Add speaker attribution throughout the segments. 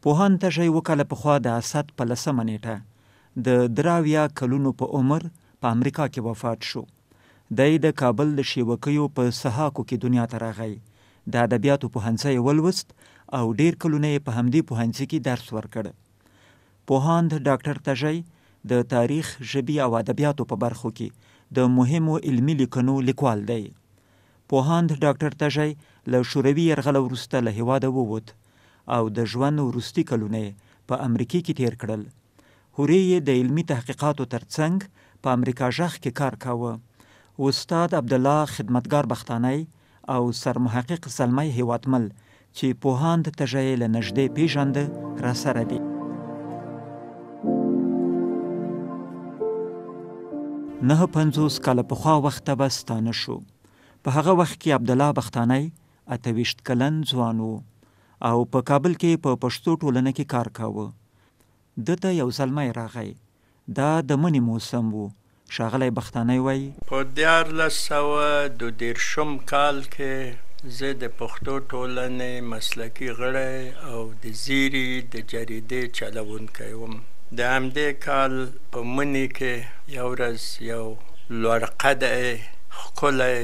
Speaker 1: پوهاند تږی اووه کاله پخوا د اسد په 10 نیټه د 83 کلونو په عمر په امریکا کې وفات شو. دی د کابل د شیوکیو په سهاکو کې دنیا ته راغی. د ادبیاتو پوهنځی ولوست او ډیر کلونه یې په همدې پوهنځي کې درس ورکړ. پوهاند ډاکټر تږی د تاریخ، ژبې او ادبیاتو په برخو کې د مهمو علمي لیکنو لیکوال دی. پوهاند ډاکټر تږی له شوروي یرغل وروسته له هیواده ووت او د ژوند وروستي کلونه په امریکا کې تیر کړل. هورې یې د علمي تحقیقاتو ترڅنګ په امریکا ژغ کې کار کاوه. استاد عبدالله خدمتګار بختانی او سرمحقق زلمی هیوادمل چې پوهاند تږی له نږدې پیژانده راسره دي. 59 کاله پخوا وخته به ستانه شو. په هغه وخت کې عبدالله بختانی 28 کلن ځوان و او په کابل کې په پښتو ټولنه کې کار کاوه. دته یو زلمی راغی. دا د منی موسم و. ښاغلی بختانی وایي
Speaker 2: په 1922 کال کې زه د پښتو ټولنې مسلکي غړی او د زیري د جریدې چلوونکی وم. د همدې کال په مني کې یو ورځ یو لوړ قده ښکلی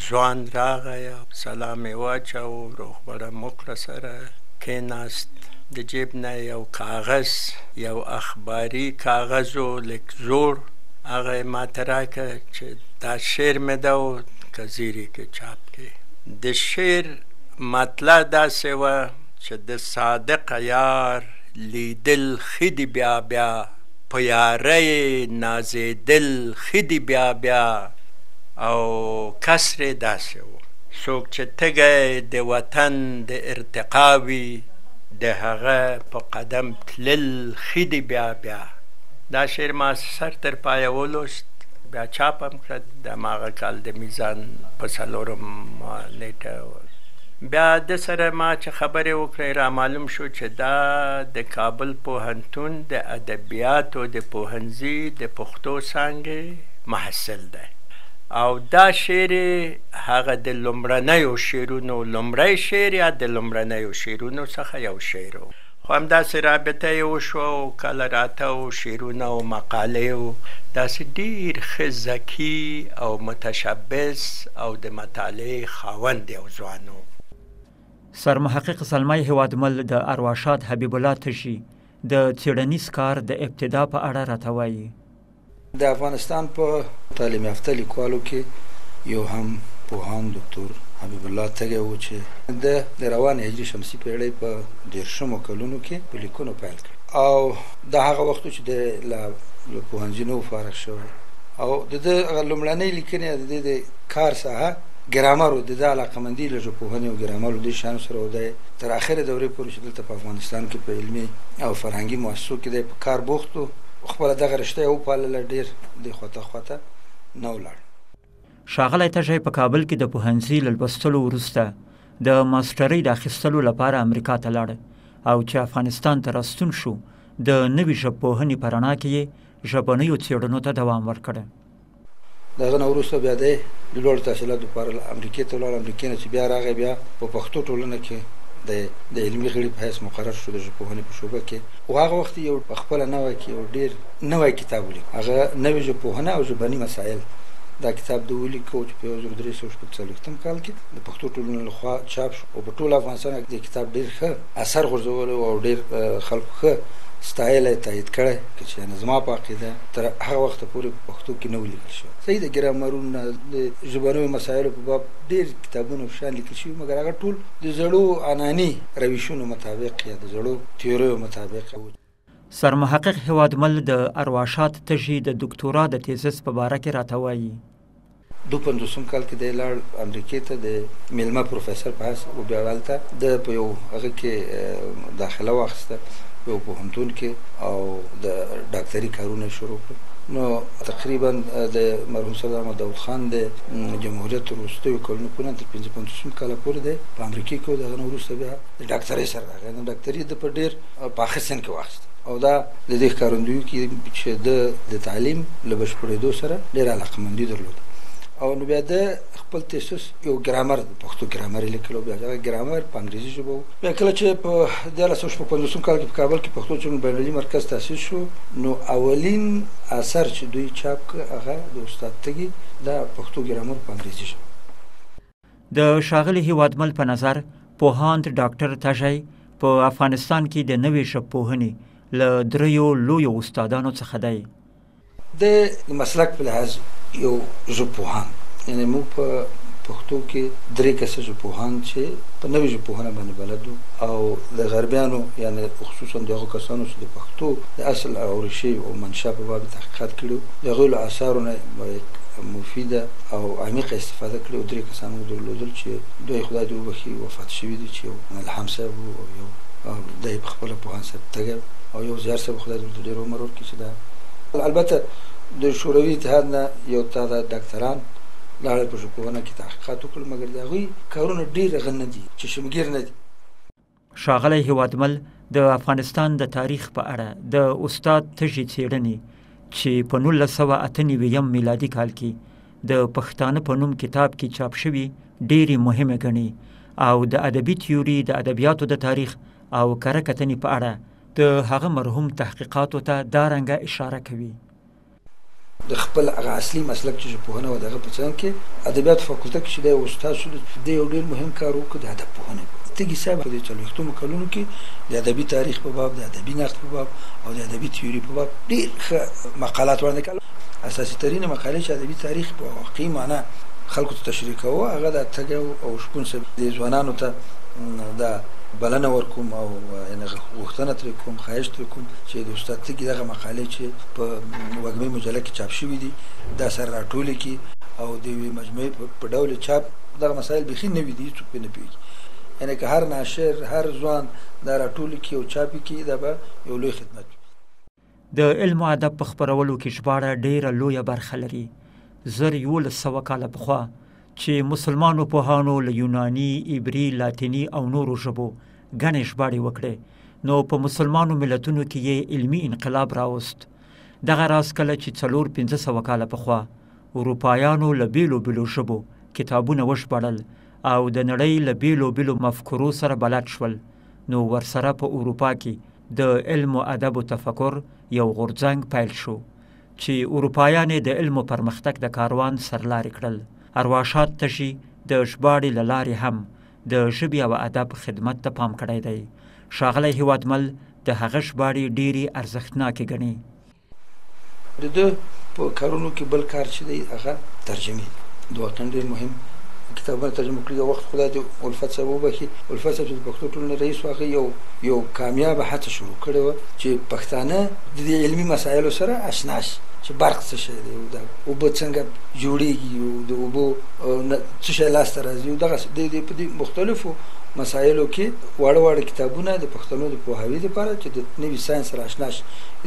Speaker 2: ځوان راغی او سلام یې واچاوه، روغبړه مو کړه، سره کېناست. د جیب نه یو کاغذ، یو اخباري کاغذ و لږ زوړ، هغه یې ماته راکړه چې دا شعر مې ده او که زیري کې چاپ کړي. د شعر مطلع داسې وه چې د صادق یار لیدل ښه دي بیا بیا، په یارۍ نازېدل ښه دي بیا بیا، او کسر داسې و څوک چې تږی د وطن د ارتقا وي، د هغه په قدم تلل ښه دي بیا بیا. دا شعر ما سر تر پایه ولوست، بیا چاپ هم کړه د هماغه کال د میزان په 4 نیټه. بیا د سره ما چې خبرې وکړې را معلوم شو چې دا د کابل پوهنتون د ادبیاتو د پوهنځي د پښتو څانګې محصل دی او دا شعر هغه د لومړنیو شعرونو لومړی شعر یا د لومړنیو شعرونو څخه یو شعر و. خو همداسې رابطه یې وشوه او کله راته و شعرونه او مقالې و، داسې ډېر ښه ذکي او متشبث او د مطالعې خاوند یو ځوان و.
Speaker 1: سرمحقق زلمی هیوادمل د ارواښاد حبیب الله تږي د څېړنیز کار د ابتدا په اړه راته وایي.
Speaker 3: د افغانستان په تعلیم یافته لیکوالو کې یو هم پوهاند دکتور حبیب الله تږی و چې د روانې هجري شمسي پیړۍ په 10 کلونو کې په لیکونو پیل کړ او د هغه وخت چې د له پوهنځي نو فارغ شوی او د لومړنۍ لیکنې د کار ساحه ګرامر و، د علاقمندي له ژبپوهنې او ګرامر د شیانو سره و. دی تر اخرې دورې پورې چې دلته په افغانستان کې په علمي او فرهنګي مؤسسو کې دی په کار بوخت و، خپله دغه رشته یې وپالله، ډېر د خواته نه ولاړ.
Speaker 1: ښاغلی تږی په کابل کې د پوهنځي له لوستلو وروسته د ماسټرۍ د اخیستلو لپاره امریکا ته لاړ او چې افغانستان ته راستون شو د نوي ژبپوهنې په رڼا کې یې ژبنیو څېړنو ته دوام ورکړ.
Speaker 3: د هغه نه وروسته بیا دی د لوړو تحصیلاتو لپاره امریکې ته ولاړ. امریکې نه چې بیا راغی، بیا په پښتو ټولنه کې د علمي غړي په حیث مقرر شو د ژبپوهنې په شعبه کې. او هغه وخت یو په خپله نوی کې یو ډېر نوی کتاب ولیکه، هغه نوې ژبپوهنه او ژبني مسایل. دا کتاب د ولیکه چې په 1340 کال کې د پښتو ټولنې لخوا چاپ شو او په ټول افغانستان کې د کتاب ډېر ښه اثر غورځولی او ډېر خلکو ښه ستایلی تایید کړی چې زما په عقیده تر هغه وخته پورې په پښتو کې نه و لیکل شوی. صحیح د ګرامرونو د ژبنیو مسایلو په باب ډېر کتابونه او شیان لیکل شوي، مګر هغه ټول د زړو عنعني روشونو مطابق یا د زړو تیوریو مطابق و.
Speaker 1: سرمحقق هیوادمل د ارواښاد تږي د دکتورا د تیزس په باره کې راته وایي.
Speaker 3: 52 کال کې دی لاړ امریکې ته د میلمه پروفیسر په حیث او بیا هلته د په یو هغه کې داخله واخیسته په یو پوهنتون کې او د ډاکټري کارونه شروع کړل. نو تقریبا د مرحوم سردار محمد داود خان د جمهوریت وروستیو کلونو پورې تر 55 کاله پورې دی په امریکا کې و. د هغه نه وروسته بیا د ډاکټرۍ سره راغی. نو ډاکټري د په ډېر پاخه سن کې واخیسته او دا د دې ښکارندویي کې چې د تعلیم له بشپړېدو سره ډېره علاقمندي درلوده او نو بیا د خپل تاسیس یو ګرامر پښتو ګرامر لیکلو، بیا دا ګرامر په انګریزي ژبه. بیا کله چې په 1955 کال کې په کابل کې پښتو ژبې بینالمللي مرکز تاسیس شو، نو اولین اثر چې دوی چاپ کړ هغه د استاد تږي دا پښتو ګرامر په انګریزي ژبه.
Speaker 1: د ښاغلي هیوادمل په نظر پوهاند ډاکټر تږی په افغانستان کې د نوې ژبپوهنې له دریو لویو استادانو څخه دی.
Speaker 3: د مسلک په لحاظ یو ژبپوهان، یعنې موږ په پښتو کې 3 کسه ژبپوهان چې په نوې ژبپوهنه باندې بلد او د غربیانو یعنې خصوصا د هغو کسانو چې د پښتو د اصل او ریښې او منشا په باب تحقیقات کړي د هغوی له اثارو نه مفیده او عمیقه استفاده کړې او 3 کسان مو درلودل چې دوی خدای دې وبخښي وفات شوي دي، چې یو الهام صاحب او یو دی په خپله پوهاند صاحب تږی او یو زیار صاحب خدای دې ډېر عمر ورکړي. چې دا البته د شوروي اتحاد نه یو تعداد ډاکټران لاړل په ژبپوهنه کې تحقیقات وکړل، مګر د هغوی کارونه ډېر هغه نه دي چې شمګیر نه دي.
Speaker 1: ښاغلی هیوادمل د افغانستان د تاریخ په اړه د استاد تږي څېړنې چې په 1998 میلادي کال کې د پښتانه په نوم کتاب کې چاپ شوي ډېرې مهمه ګڼي او د ادبي تیوري د ادبیاتو د تاریخ او کره کتنې په اړه د هغه مرحوم تحقیقاتو ته دا رنګه اشاره کوي.
Speaker 3: د خپل هغه اصلي مسلک چې ژبپوهنه و دغه په څنګ کې ادبیاتو فاکولته کې چې دی استاد شو، د یو ډېر مهم کار وکړ د ادبپوهنې. تږي صاحب د 40 کلونو کې د ادبي تاریخ په باب، د ادبي نقد په باب او د ادبي تیوري په باب ډېر ښه مقالات وړاندې کړل. اساسي ترینه مقالې چې ادبي تاریخ په واقعي معنا خلکو ته تشریح کوه هغه د تږي او شپون صاحب د ځوانانو ته د بلنه ورکوم او یعنې غوښتنه ترې کوم، خواهش ترې کوم چې د استاد تږي دغه مقالې چې په وږمې مجله کې چاپ شوي دي دا سره راټولې کړي او د یوې مجموعې په ډول چاپ دغه مسایل بیخي نوي دي، هېڅوک پرې نه پوهېږي. یعنې که هر ناشر هر ځوان دا راټولې کړي او چاپ یې کړي دا به یو لوی خدمت وي.
Speaker 1: د علم او ادب په خپرولو کې ژباړه ډېره لویه برخه لري. 1100 کاله پخوا چې مسلمانو پوهانو له یوناني، عبري، لاتیني او نورو ژبو ګڼې ژباړې وکړې، نو په مسلمانو ملتونو کې یې علمي انقلاب راوست. دغه راز کله چې 400-500 کاله پخوا اروپایانو له بیلو بیلو ژبو کتابونه وژباړل او د نړۍ له بیلو بیلو مفکورو سره بلد شول، نو ورسره په اروپا کې د علم و ادب و تفکر یو غورځنګ پیل شو چې اروپایان د علم و پرمختګ د کاروان سرلاري کړل. ارواښاد تږي د ژباړې له لارې هم د ژبې او ادب خدمت ته پام کړی دی. ښاغلی هیوادمل د هغه ژباړې ډېرې ارزښتناکې ګڼي.
Speaker 3: د ده په کارونو کې بل کار چې دی هغه ترجمې د واقعا ډېر مهم کتابونه ترجمه کړي. یو وخت خدای دې الفت صاحب وبخښي، الفت صاحب چې د پښتو ټولنې رئیس و هغه یو کامیابه هڅه شروع کړې وه چې پښتانه د دې علمي مسایلو سره اشنا شي چې برق څه شی دی، د اوبه څنګه جوړېږي، د اوبو څه شی لاسته راځي، دغسې په دې مختلفو مسایلو کې واړه واړه کتابونه د پښتنو د پوهاوي لپاره چې د نوي ساینس سره اشنا شي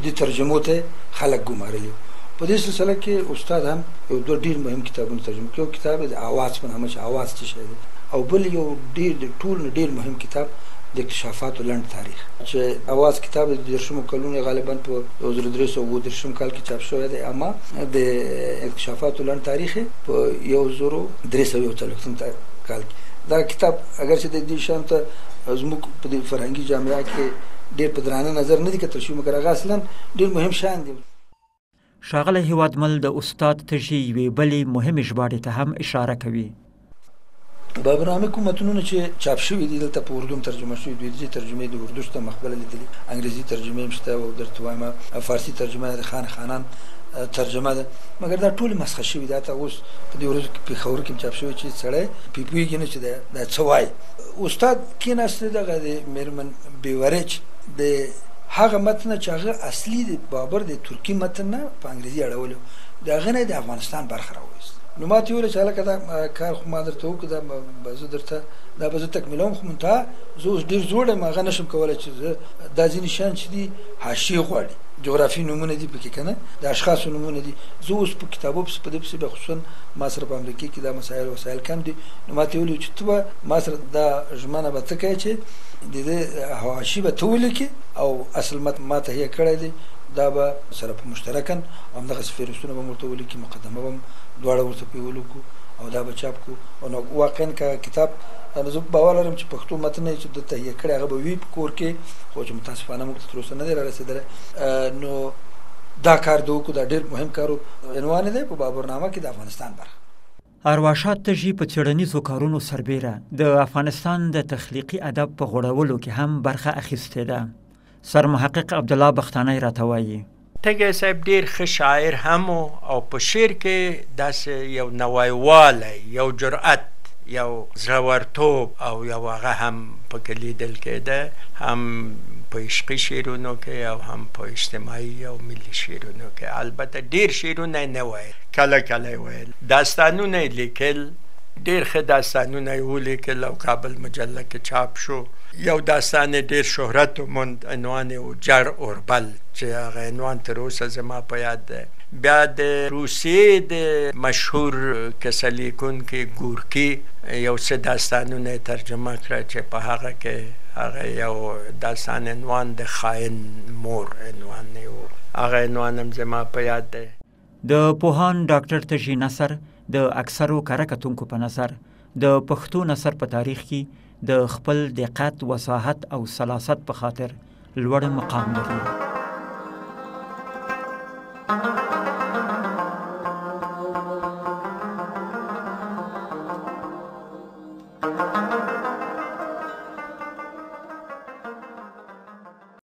Speaker 3: د ترجمو ته خلک ګمارلي. په دې سلسله کې استاد هم یو دوه ډېر مهم کتابونه ترجمه کړي. یو کتاب د اواز په نامه چې اواز څه شی دی، او بل یو ډېر د ټول نه ډېر مهم کتاب د اکتشافاتو لنډ تاریخ چې اواز کتاب د 30 کلونو غالبا په 1330 کال کې چاپ شوی دی، اما د اکتشافاتو لنډ تاریخ په 1340 کال کې. دا کتاب اگر چې د دې شان ته زموږ په دې فرهنګي جامعه کې ډېر په درانه نظر نه دی کتل شوی، مګر هغه اصلا ډېر مهم شان دی.
Speaker 1: ښاغلی هیوادمل د استاد تږي یوې بلې مهمې ژباړې ته هم اشاره کوي.
Speaker 3: بابرنامه کوم متنونه چې چاپ شوي دي دلته په اردو ترجمه شوي دي، دې ترجمې د اردو شته مخبله لیدلې، انګریزي ترجمې هم شته او درته وایم فارسي ترجمه د خانان ترجمه ده، مګر دا ټول مسخه شوي ده. ته اوس په دې ورځو کې پېښور کې چاپ شوی چې سړی پوهېږي نه چې دا څه وایي. استاد کېناسته دغه د میرمن بیوریج د هغه متن چې هغه اصلي د بابر د ترکي متن نه په انګریزي اړولو د هغه نه د افغانستان برخه راوایست. نو ما ته ویل چې هلکه دا کار خو ما درته وکړو، زه درته دا به زه تکمیلوم، خو منتها زه اوس ډېر زوړ یم، هغه نشم کولی چې زه دا ځینې شیان چې دي حاشیې غواړي، جغرافي نومونه دي پکې که نه د اشخاصو نومونه دي. زه اوس په کتابو پسې په دې پسې به خصوصا ما سره په امریکا کې دا مسایل وسایل کم دي، نو ما ته ویلي چې ته به ما سره دا ژمنه به ته کوې چې د دې حواشي به ته ولیکې او اصل متن ما تهیه کړی دی دا به سره په مشترکاً همدغسې فهرستونه به ورته ولیکي، مقدمه به دواړه ورته پرې ولیکو او دا به چاپ کړو. او نو واقعا که کتاب زه باور لرم چې پښتو متن چې د تهیه کړی هغه به وي په کور کې، خو چې متاسفانه موږ ته تر اوسه نه دی رارسېدلی. نو دا کار د وکړو، دا ډېر مهم کار و. عنوان دی په بابرنامه کې د افغانستان برخه.
Speaker 1: ارواښاد تږي په څېړنیزو کارونو سربیره د افغانستان د تخلیقي ادب په غوړولو کې هم برخه اخیستې ده. سرمحقق عبدالله بختانی راته وایي
Speaker 2: تږی صاحب ډېر ښه شاعر هم او په شعر کې داسې یو نویوالی، یو جرأت، یو زړورتوب او یو هغه هم پکې لیدل کېده، هم په عشقي شعرونو کې او هم په اجتماعي او ملي شعرونو کې. البته ډېر شعرونه یې نه ویل، کله کله یې ویل. داستانونه یې لیکل، ډېر ښه داستانونه یې ولیکل او کابل مجله کې چاپ شو. یو داستان ډېر شهرت وموند، عنوان یې و جر اوربل، چې هغه عنوان تر اوسه زما په یاد دی. بیا د روسیې د مشهور کیسه لیکونکي ګورکي یو څه داستانونه یې ترجمه کړه چې په هغه کې هغه یو داستان عنوان د خاین مور عنوان یې و، هغه عنوان هم زما په یاد دی.
Speaker 1: د پوهاند ډاکټر تږي نثر د اکثرو کره کتونکو په نظر د پښتو نثر په تاریخ کې د خپل دقت، وساحت او سلاست په خاطر لوړ مقام لري.